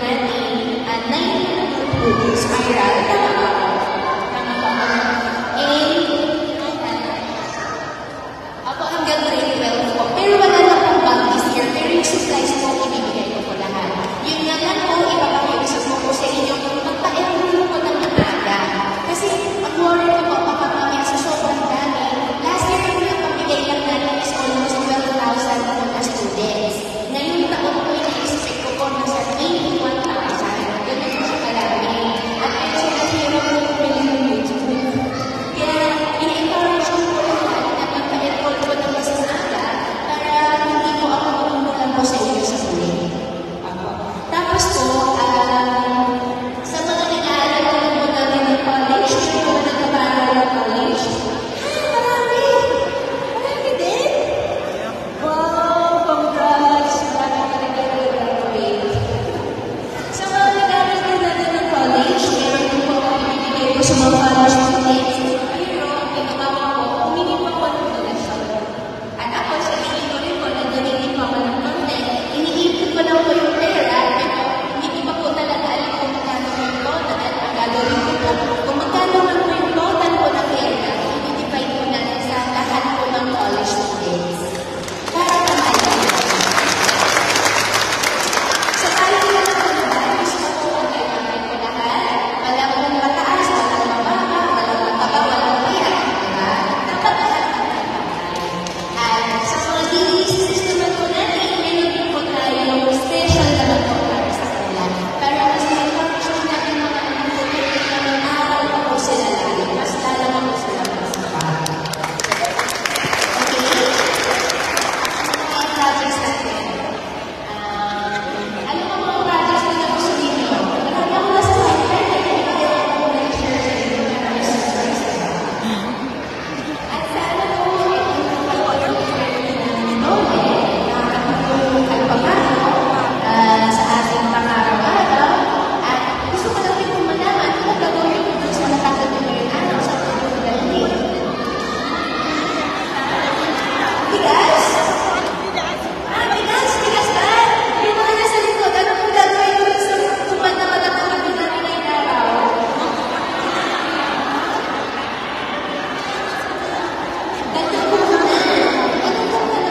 natin 9 spiral. Tama ba? Tama ba? Ako hanggang grade 12 po. Pero wala na pong bag this year. Pero yung supplies po, ibibigay ko po lahat. Yun nga lang po, ipapakiusap ko po sa inyo, magpa-enroll po ng maaga. Kasi, ang worry ko po, papamamaya sa sobrang dami. Last year, yung nagpapigay lang natin is almost 12,000 po na students. Ngayong taon po, ina-expect ko po nasa 81,000. Ganun po siya kalami. At kaya siya nahirap po bumili ng YouTube. Kaya, ina-encourage ko po lahat na magpa-enroll po ng mas maaga para hindi po ako maumulan po sa inyo sa huli. Tapos po, sa mga nag-aaral na po namin ng college, yung mga nag-aaral ng college, marami! Marami din! Wow! Congrats! Marami ka nag-graduate. Sa mga nag-aaral na natin ng college, meron din po ako ibibigay ko sa mga college students. Pero, ginagawa ko, humingi pa po ng donasyon. At ako, sa tingin ko rin po, nag-donate pa ako ng content. Iniipit ko lang po yung pera, pero hindi pa po talaga alam kung magkano po yung total. Ang gagawin ko po, kung magkano man po yung total po ng pera, i-divide po natin sa lahat po ng college students. Para naman, sa tayo lang po naman, gusto ko po ang po lahat. Walang mataas, walang mababa, walang mataba, walang payat. Diba? Dapat lahat at sa mga DDCs naman po natin, meron din po tayo special naman po para sa kanila. Para mas ma-encourage po natin mga anak po na mag-aaral pa po sila lalo. Mas lalo pa po sila mag-aaral. Okay? Sa mga projects natin. Ano po mga projects na gusto ninyo? Marami ako nasa pipeline. Kaya ako po nag-share sa inyo. Marami surprise. At sa ano po, sa ating pang-araw-araw at gusto ko lang din malaman kung gagawin ko dun sa nakakagawin yung araw sa pagkakalali. Bigas? Bigas! Bigas ba? Yung mga nasa likod, ano kung gagawin ko sa tupad na matatawid namin ngayong araw? Ganda po na. Ano po na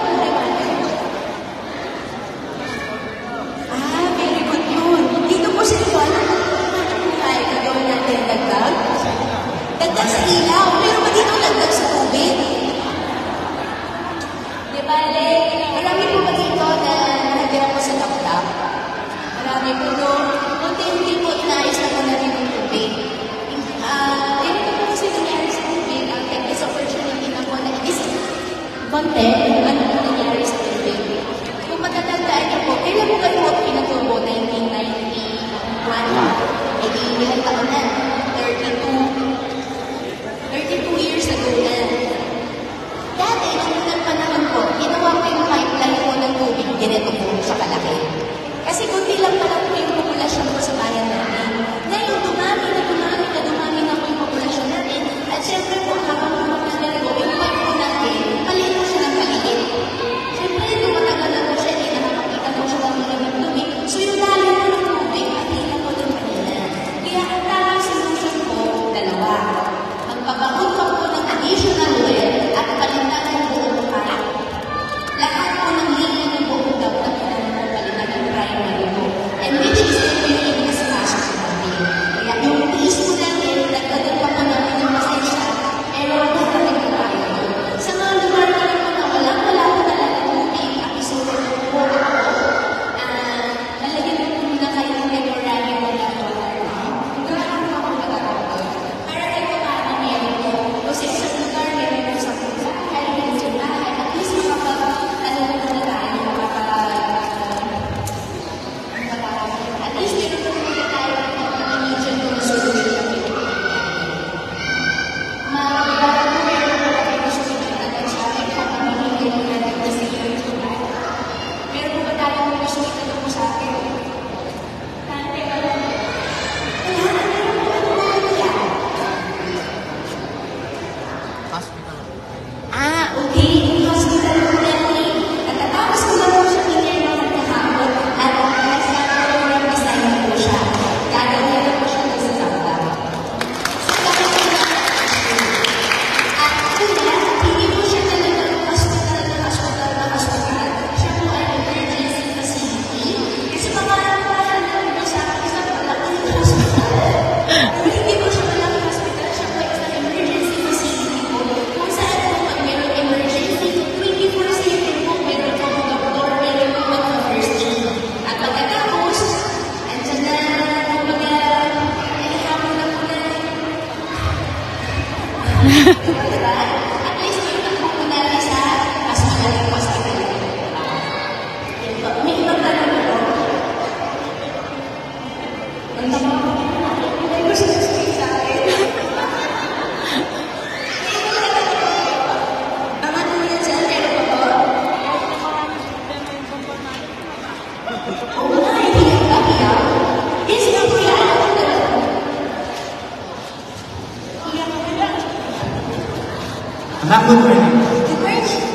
very good yun. Dito po sa ito, ano po tayo gagawin natin? Dagdag? Dagdag sa ilaw. Pero ba dito dagdag sa tubig? Di ba, Le? Marami po ba dito na nakatira po sa laptop? Marami po, no? Kunti-kunti po inaayos naman natin yung tubig. Ganito po kasi nangyari sa tubig. Ang this opportunity na po na isip konti ano po nangyari sa tubig. Kung matatandaan niyo po, kailan po kayo pinatubo? 1991. Eh di ilang taon na? 32 years ago na. Dati, nung unang panahon po, ginawa ko yung pipeline po ng tubig, ganito po siya kalaki. Kasi kunti lang pala po yung populasyon po sa bayan natin. Ngayon, dumami na po yung populasyon natin. At syempre po, habang lumabas na rin po, yung pipe po natin, maliit po siya ng maliit. Anak ko rin.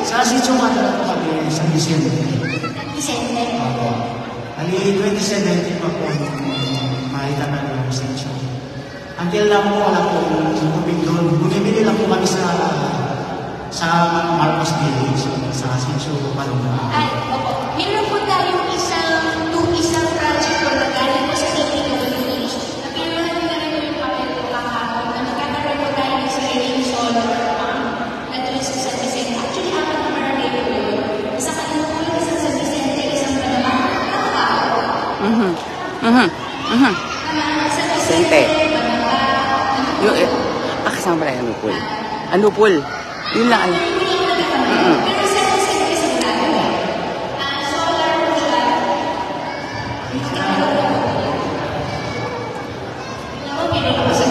Sa sityo nga na po kami sa Disyembre. Opo. Ali 2017 pa po makita na yung sityo. Until na po wala po tubig doon. Bumibili lang po kami sa Marcos Village, sa sityo Palunga. Ay, opo. Meron po tayong isang project po na galing po sa City of the Village. Napirmahan nila rin po yung papel po kahapon na magkakaroon po tayo ng sariling solar farm na doon sa San Vicente. Actually, apat na barangay po yun. Isang Kanukulo, isang San Vicente, isang Panama. San Vicente, Panama. Yung, kasama pala yung Anupul. Anupul. Yun lang alam. Pero sa Vicente, sigurado eh. Solar po siya. Okay, meron ako sa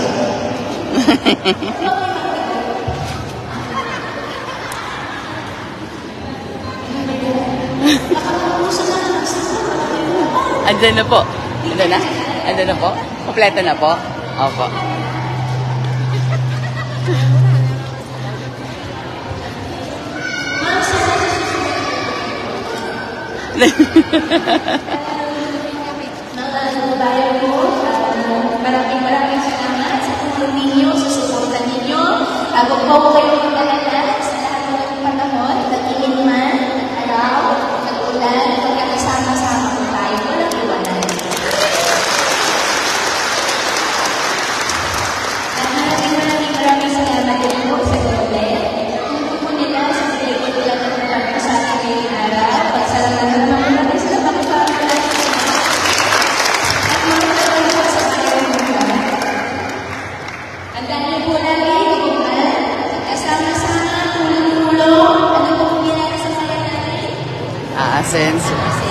Andyan na po. Andyan na? Andyan na po? Kompleto na po? Opo. Mga kababayan ko, maraming salamat sa tulong ninyo, sa suporta ninyo. Bago po kayo mag-alala sa lahat ng panahon, nag-iin man, nag-araw, nag-ulan, magkakasama-sama po tayo, walang iwanan. Maraming salamat din po sa government. Tulong po nila sa pinagod nila ng sa ating ngayong araw. Pagsalamat naman po natin sila pagpapalala. At mga talagang po sa bayan ng mga. Handa niyo po natin, ikuman, kasama-sama, tulong-tulong, ano po kung ginagawa sa bayan natin? Aasenso.